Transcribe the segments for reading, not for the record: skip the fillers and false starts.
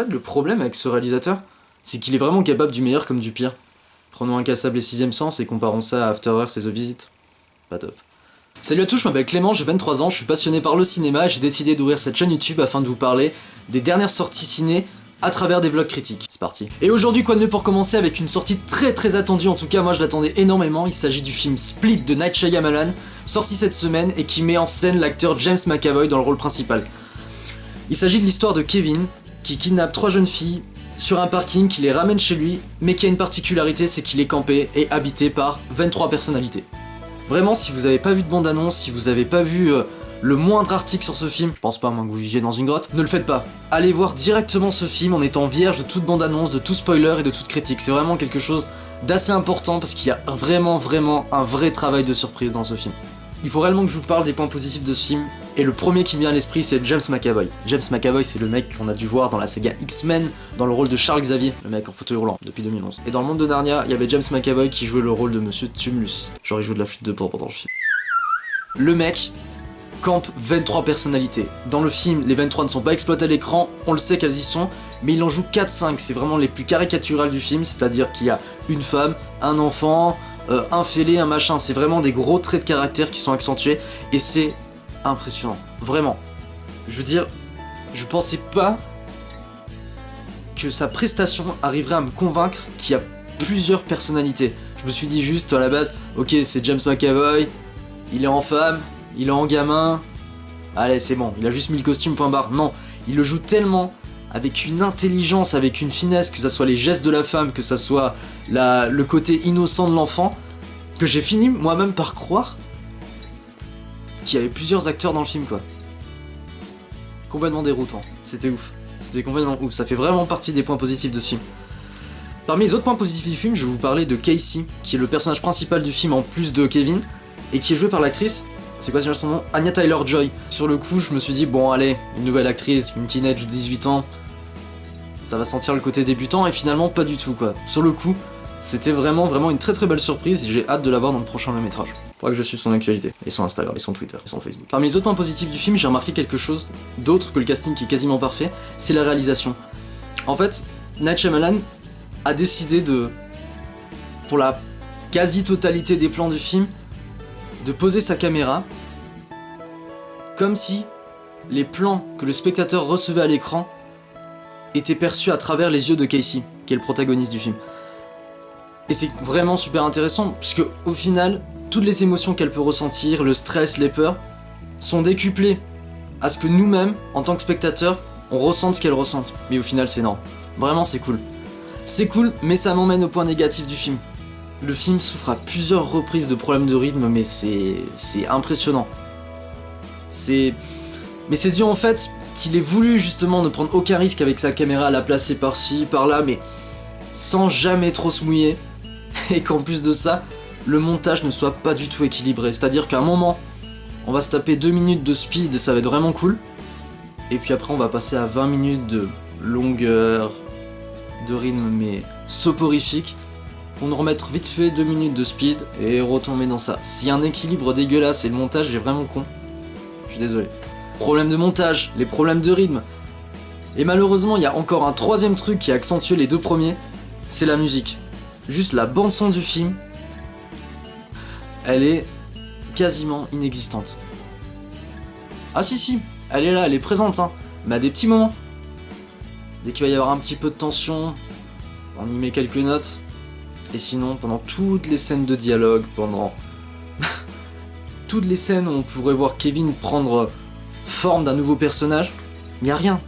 fait, le problème avec ce réalisateur, c'est qu'il est vraiment capable du meilleur comme du pire. Prenons Incassable et Sixième Sens et comparons ça à After Earth et The Visit. Pas top. Salut à tous, je m'appelle Clément, j'ai 23 ans, je suis passionné par le cinéma et j'ai décidé d'ouvrir cette chaîne YouTube afin de vous parler des dernières sorties ciné à travers des vlogs critiques. C'est parti. Et aujourd'hui, quoi de mieux pour commencer avec une sortie très attendue, en tout cas moi je l'attendais énormément. Il s'agit du film Split de Night Shyamalan, sorti cette semaine et qui met en scène l'acteur James McAvoy dans le rôle principal. Il s'agit de l'histoire de Kevin qui kidnappe 3 jeunes filles sur un parking, qui les ramène chez lui, mais qui a une particularité, c'est qu'il est campé et habité par 23 personnalités. Vraiment, si vous avez pas vu de bande-annonce, si vous avez pas vu le moindre article sur ce film, je pense pas à moins que vous viviez dans une grotte, ne le faites pas. Allez voir directement ce film en étant vierge de toute bande-annonce, de tout spoiler et de toute critique. C'est vraiment quelque chose d'assez important parce qu'il y a vraiment un vrai travail de surprise dans ce film. Il faut réellement que je vous parle des points positifs de ce film, et le premier qui me vient à l'esprit c'est James McAvoy. James McAvoy, c'est le mec qu'on a dû voir dans la saga X-Men, dans le rôle de Charles Xavier, le mec en fauteuil roulant, depuis 2011. Et dans le monde de Narnia, il y avait James McAvoy qui jouait le rôle de Monsieur Tumulus. Genre il joue de la flûte de pan pendant le film. Le mec campe 23 personnalités. Dans le film, les 23 ne sont pas exploitées à l'écran, on le sait qu'elles y sont, mais il en joue 4-5, c'est vraiment les plus caricaturales du film, c'est-à-dire qu'il y a une femme, un enfant, un fêlé, un machin, c'est vraiment des gros traits de caractère qui sont accentués, et c'est impressionnant, vraiment. Je veux dire, je pensais pas que sa prestation arriverait à me convaincre qu'il y a plusieurs personnalités. Je me suis dit juste à la base, ok c'est James McAvoy, il est en femme, il est en gamin, allez c'est bon, il a juste mis le costume point barre. Non, il le joue tellement avec une intelligence, avec une finesse, que ça soit les gestes de la femme, que ça soit le côté innocent de l'enfant, que j'ai fini moi-même par croire qu'il y avait plusieurs acteurs dans le film quoi. Complètement déroutant, c'était ouf, c'était complètement ouf, ça fait vraiment partie des points positifs de ce film. Parmi les autres points positifs du film, je vais vous parler de Casey, qui est le personnage principal du film en plus de Kevin, et qui est joué par l'actrice, c'est quoi déjà son nom, Anya Taylor-Joy. Sur le coup, je me suis dit, bon allez, une nouvelle actrice, une teenage de 18 ans, ça va sentir le côté débutant, et finalement pas du tout quoi. Sur le coup, c'était vraiment une très belle surprise, et j'ai hâte de la voir dans le prochain long métrage. Faudra que je suive son actualité, et son Instagram, et son Twitter, et son Facebook. Parmi les autres points positifs du film, j'ai remarqué quelque chose d'autre que le casting qui est quasiment parfait, c'est la réalisation. En fait, Night Shyamalan a décidé pour la quasi-totalité des plans du film, de poser sa caméra comme si les plans que le spectateur recevait à l'écran étaient perçus à travers les yeux de Casey, qui est le protagoniste du film. Et c'est vraiment super intéressant, puisque au final, toutes les émotions qu'elle peut ressentir, le stress, les peurs, sont décuplées à ce que nous-mêmes, en tant que spectateurs, on ressente ce qu'elle ressente. Mais au final, c'est énorme. Vraiment, c'est cool. C'est cool, mais ça m'emmène au point négatif du film. Le film souffre à plusieurs reprises de problèmes de rythme, mais c'est impressionnant. Mais c'est dû en fait qu'il ait voulu justement ne prendre aucun risque avec sa caméra, la placer par-ci, par-là, mais sans jamais trop se mouiller. Et qu'en plus de ça, le montage ne soit pas du tout équilibré. C'est-à-dire qu'à un moment, on va se taper 2 minutes de speed et ça va être vraiment cool. Et puis après, on va passer à 20 minutes de longueur, de rythme, mais soporifique. Pour nous remettre vite fait 2 minutes de speed et retomber dans ça. S'il y a un équilibre dégueulasse et le montage est vraiment con, je suis désolé. Problème de montage, les problèmes de rythme. Et malheureusement, il y a encore un troisième truc qui a accentué les 2 premiers, c'est la musique. Juste la bande son du film, elle est quasiment inexistante. Ah si, elle est là, elle est présente, hein, mais à des petits moments. Dès qu'il va y avoir un petit peu de tension, on y met quelques notes. Et sinon, pendant toutes les scènes de dialogue, pendant toutes les scènes où on pourrait voir Kevin prendre forme d'un nouveau personnage, il n'y a rien.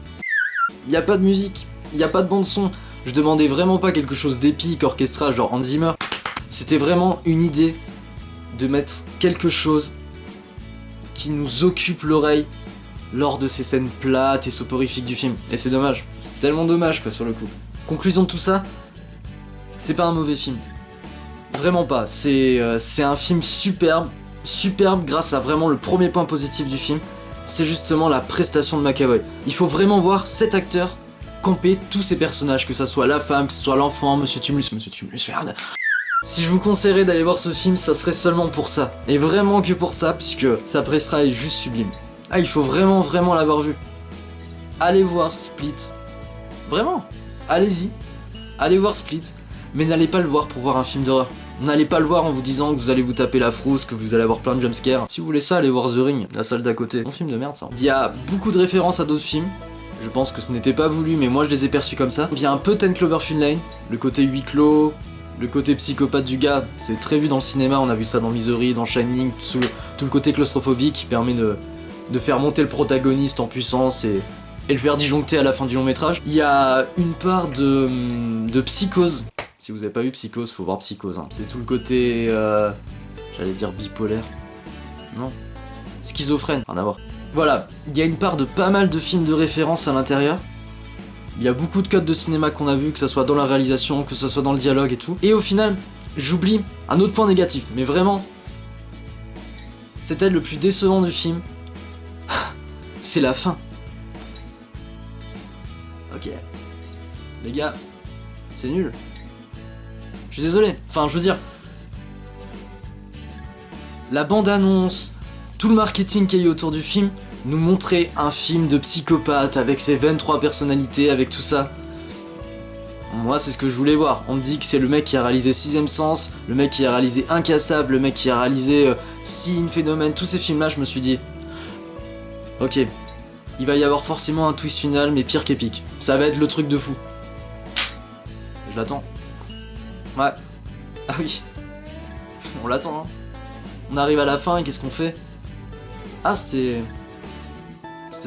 Il n'y a pas de musique, il n'y a pas de bande son. Je demandais vraiment pas quelque chose d'épique, orchestral, genre Hans Zimmer. C'était vraiment une idée de mettre quelque chose qui nous occupe l'oreille lors de ces scènes plates et soporifiques du film. Et c'est dommage, c'est tellement dommage quoi sur le coup. Conclusion de tout ça, c'est pas un mauvais film. Vraiment pas. C'est un film superbe grâce à vraiment le premier point positif du film. C'est justement la prestation de McAvoy. Il faut vraiment voir cet acteur camper tous ses personnages, que ça soit la femme, que ce soit l'enfant, Monsieur Tumulus, merde. Si je vous conseillerais d'aller voir ce film, ça serait seulement pour ça. Et vraiment que pour ça, puisque sa prestation est juste sublime. Ah, il faut vraiment l'avoir vu. Allez voir Split. Vraiment, allez-y, allez voir Split, mais n'allez pas le voir pour voir un film d'horreur. N'allez pas le voir en vous disant que vous allez vous taper la frousse, que vous allez avoir plein de jumpscares. Si vous voulez ça, allez voir The Ring, la salle d'à côté. Bon film de merde ça. Il y a beaucoup de références à d'autres films. Je pense que ce n'était pas voulu, mais moi je les ai perçus comme ça. Il y a un peu 10 Cloverfield Lane, le côté huis clos, le côté psychopathe du gars, c'est très vu dans le cinéma, on a vu ça dans Misery, dans Shining, tout le côté claustrophobique qui permet de faire monter le protagoniste en puissance et le faire disjoncter à la fin du long métrage. Il y a une part de psychose. Si vous avez pas vu Psychose, faut voir Psychose. Hein. C'est tout le côté, j'allais dire bipolaire. Non. Schizophrène, rien à voir. Voilà, il y a une part de pas mal de films de référence à l'intérieur. Il y a beaucoup de codes de cinéma qu'on a vu, que ça soit dans la réalisation, que ça soit dans le dialogue et tout. Et au final, j'oublie un autre point négatif, mais vraiment, c'est peut-être le plus décevant du film. C'est la fin. Ok. Les gars, c'est nul. Je suis désolé. Enfin, je veux dire, la bande-annonce, tout le marketing qu'il y a eu autour du film, nous montrait un film de psychopathe avec ses 23 personnalités, avec tout ça. Moi, c'est ce que je voulais voir. On me dit que c'est le mec qui a réalisé Sixième Sens, le mec qui a réalisé Incassable, le mec qui a réalisé Signe, Phénomène, tous ces films-là, je me suis dit, ok, il va y avoir forcément un twist final, mais pire qu'épique. Ça va être le truc de fou. Je l'attends. Ouais. Ah oui. On l'attend, hein. On arrive à la fin et qu'est-ce qu'on fait? Ah, c'était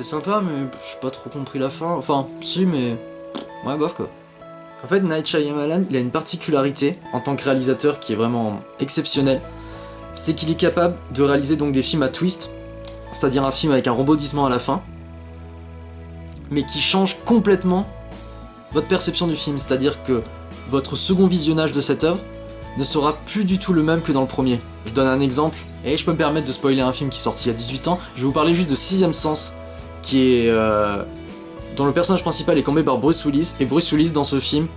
sympa, mais j'ai pas trop compris la fin. Enfin, si, mais... ouais, bof, quoi. En fait, Night Shyamalan, il a une particularité en tant que réalisateur qui est vraiment exceptionnelle. C'est qu'il est capable de réaliser donc des films à twist, c'est-à-dire un film avec un rebondissement à la fin, mais qui change complètement votre perception du film. C'est-à-dire que votre second visionnage de cette œuvre ne sera plus du tout le même que dans le premier. Je donne un exemple, et je peux me permettre de spoiler un film qui est sorti il y a 18 ans. Je vais vous parler juste de Sixième Sens, qui est... dont le personnage principal est campé par Bruce Willis, et Bruce Willis dans ce film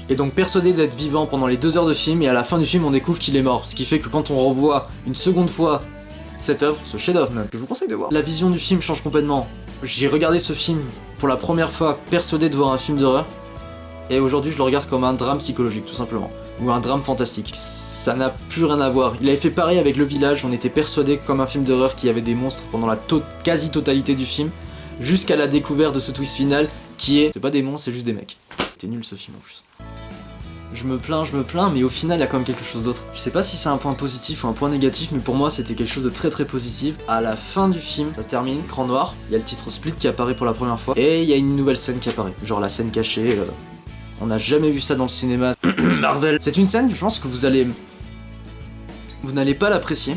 est donc persuadé d'être vivant pendant les 2 heures de film, et à la fin du film on découvre qu'il est mort. Ce qui fait que quand on revoit une seconde fois cette œuvre, ce chef-d'œuvre même, que je vous conseille de voir, la vision du film change complètement. J'ai regardé ce film pour la première fois persuadé de voir un film d'horreur, et aujourd'hui je le regarde comme un drame psychologique tout simplement, ou un drame fantastique. Ça n'a plus rien à voir. Il avait fait pareil avec Le Village, on était persuadé comme un film d'horreur qu'il y avait des monstres pendant la quasi-totalité du film, jusqu'à la découverte de ce twist final qui est... c'est pas des monstres, c'est juste des mecs. C'était nul ce film en plus. Je me plains, mais au final il y a quand même quelque chose d'autre. Je sais pas si c'est un point positif ou un point négatif, mais pour moi c'était quelque chose de très très positif. À la fin du film, ça se termine, cran noir, il y a le titre Split qui apparaît pour la première fois, et il y a une nouvelle scène qui apparaît, genre la scène cachée, on n'a jamais vu ça dans le cinéma. Marvel. C'est une scène, je pense que vous n'allez pas l'apprécier,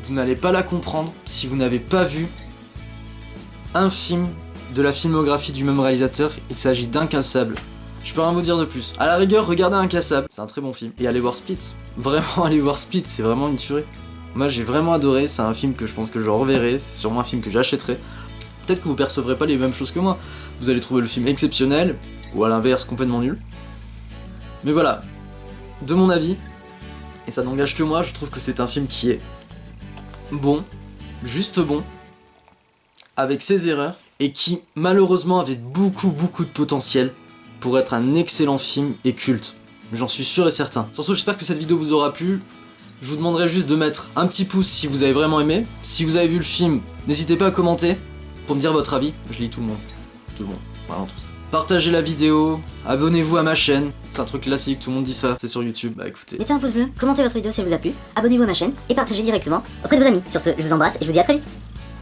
vous n'allez pas la comprendre si vous n'avez pas vu un film de la filmographie du même réalisateur. Il s'agit d'Incassable. Je peux rien vous dire de plus. À la rigueur, regardez Incassable, c'est un très bon film. Et allez voir Split. Vraiment, allez voir Split, c'est vraiment une tuerie. Moi j'ai vraiment adoré, c'est un film que je pense que je reverrai, c'est sûrement un film que j'achèterai. Peut-être que vous percevrez pas les mêmes choses que moi. Vous allez trouver le film exceptionnel, ou à l'inverse complètement nul. Mais voilà, de mon avis, et ça n'engage que moi, je trouve que c'est un film qui est bon, juste bon, avec ses erreurs, et qui malheureusement avait beaucoup de potentiel pour être un excellent film et culte. J'en suis sûr et certain. Surtout, j'espère que cette vidéo vous aura plu. Je vous demanderai juste de mettre un petit pouce si vous avez vraiment aimé. Si vous avez vu le film, n'hésitez pas à commenter pour me dire votre avis. Je lis tout le monde. Tout le monde. Vraiment tous. Partagez la vidéo, abonnez-vous à ma chaîne. C'est un truc classique, tout le monde dit ça, c'est sur YouTube. Bah écoutez. Mettez un pouce bleu, commentez votre vidéo si elle vous a plu, abonnez-vous à ma chaîne et partagez directement auprès de vos amis. Sur ce, je vous embrasse et je vous dis à très vite.